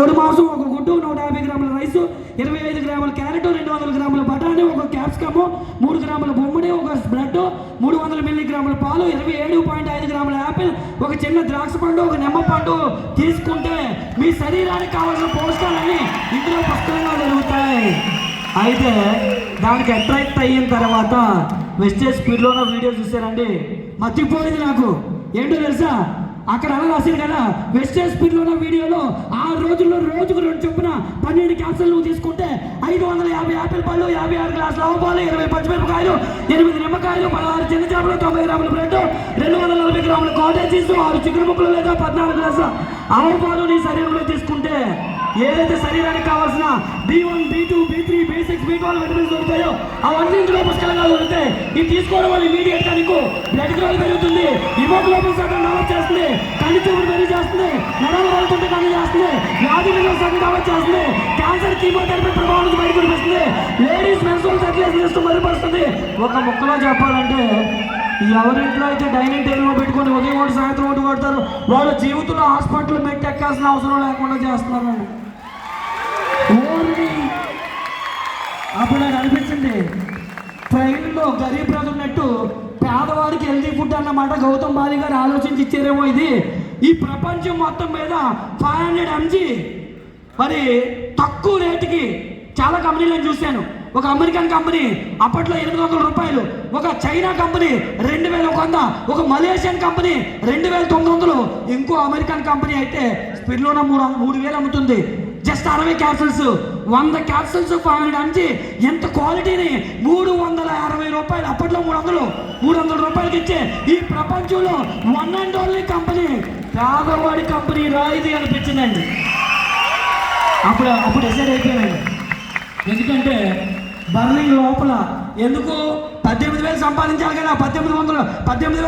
పొడి మాంసం ఒక గుడ్డు, 150 గ్రాముల రైసు, 25 గ్రాముల క్యారెట్, 200 గ్రాముల బఠానీ, ఒక క్యాప్సికము, 3 గ్రాముల బొమ్మిడి, ఒక బ్రెడ్, 300 మిల్లీగ్రాముల పాలు, 27.5 గ్రాముల యాపిల్, ఒక చిన్న ద్రాక్ష పండు, ఒక నిమ్మ పండు తీసుకుంటే మీ శరీరానికి కావాల్సిన పోషకాలన్నీ ఇందులో పుష్కలంగా దొరుకుతాయి. అయితే దానికి అట్రాక్ట్ అయిన తర్వాత వెస్టేజ్ స్పీడ్లోనే వీడియో చూసారండి, మర్చిపోయింది నాకు. ఏంటో తెలుసా, అక్కడ అలా రాసింది కదా, వెస్టేజ్ స్పీడ్లోనే వీడియోలో 6 రోజుల్లో రోజుకు 2 చొప్పున 12 క్యాప్సూల్ నువ్వు తీసుకుంటే 550 యాపిల్ పళ్ళు, 56 గ్లాసుల ఆవు పాలు, 20 పచ్చిమిరపకాయలు, 8 నిమ్మకాయలు, 16 చిన్న చేపలు, 90 గ్రాముల బ్రెడ్, 240 గ్రాముల కాటేజ్ చీజ్, 6 చికెన్ ముక్కలు లేదా 14 గ్లాసుల ఆవు పాలు నీ శరీరంలో తీసుకుంటే ఏదైతే శరీరానికి కావాల్సిన B1, B2, B3, B6, B12 vitamins దొరుకుతాయో అవన్నీ ఇందులో పుష్కలంగా దొరుకుతాయి. ఇది తీసుకోవడం వల్ల ఇమీడియట్ గా నీకు బ్లడ్ గ్రోత్ పెరుగుతుంది, హిమోగ్లోబిన్ శాతం డెవలప్ చేస్తుంది, కళ్ళు చూపుడు మెరుగు చేస్తుంది, నరాలు వదులుతుంటే కళ్ళు చేస్తుంది, వ్యాధి నిరోధక శాతం డెవలప్ చేస్తుంది, క్యాన్సర్ కీమోథెరపీ ప్రభావం నుంచి బయటకు వస్తుంది, లేడీస్ మెన్స్ట్రువల్ సర్క్యులేషన్ సిస్టమ్ మెరుగుపరుస్తుంది. ఒక ముక్కలో చెప్పాలంటే ఎవరింట్లో అయితే డైనింగ్ టేబుల్లో పెట్టుకొని ఉదయం ఒకటి సాయంత్రం ఒకటి కొడతారు వాళ్ళ జీవితంలో హాస్పిటల్ మెట్టి ఎక్కాల్సిన అవసరం లేకుండా చేస్తున్నారండి. అప్పుడు నాకు అనిపించింది, ట్రైన్లో గరీబ్ రథ్ ఉన్నట్టు పేదవాడికి హెల్తీ ఫుడ్ అన్నమాట గౌతమ్ బాలి గారు ఆలోచించి ఇచ్చారేమో. ఇది ఈ ప్రపంచం మొత్తం మీద 500 mg మరి తక్కువ రేటుకి చాలా కంపెనీలను చూశాను. ఒక అమెరికన్ కంపెనీ అప్పట్లో 800 రూపాయలు, ఒక చైనా కంపెనీ 2100, ఒక మలేషియన్ కంపెనీ 2900, ఇంకో అమెరికన్ కంపెనీ అయితే స్పీడ్లోనే 3000 అమ్ముతుంది. Just 60 capsules, 100 capsules 500 mg. ఎంత క్వాలిటీని 360 రూపాయలు, అప్పట్లో 300 రూపాయలకి ఇచ్చే ఈ ప్రపంచంలో వన్ అండ్ ఓన్లీ కంపెనీ పేదవాడి కంపెనీ రాయిది అనిపించిందండి. అప్పుడు డిసైడ్ అయిపోయానండి. ఎందుకంటే బర్నింగ్ లోపల ఎందుకు 18,000 సంపాదించాలి కదా, 18,000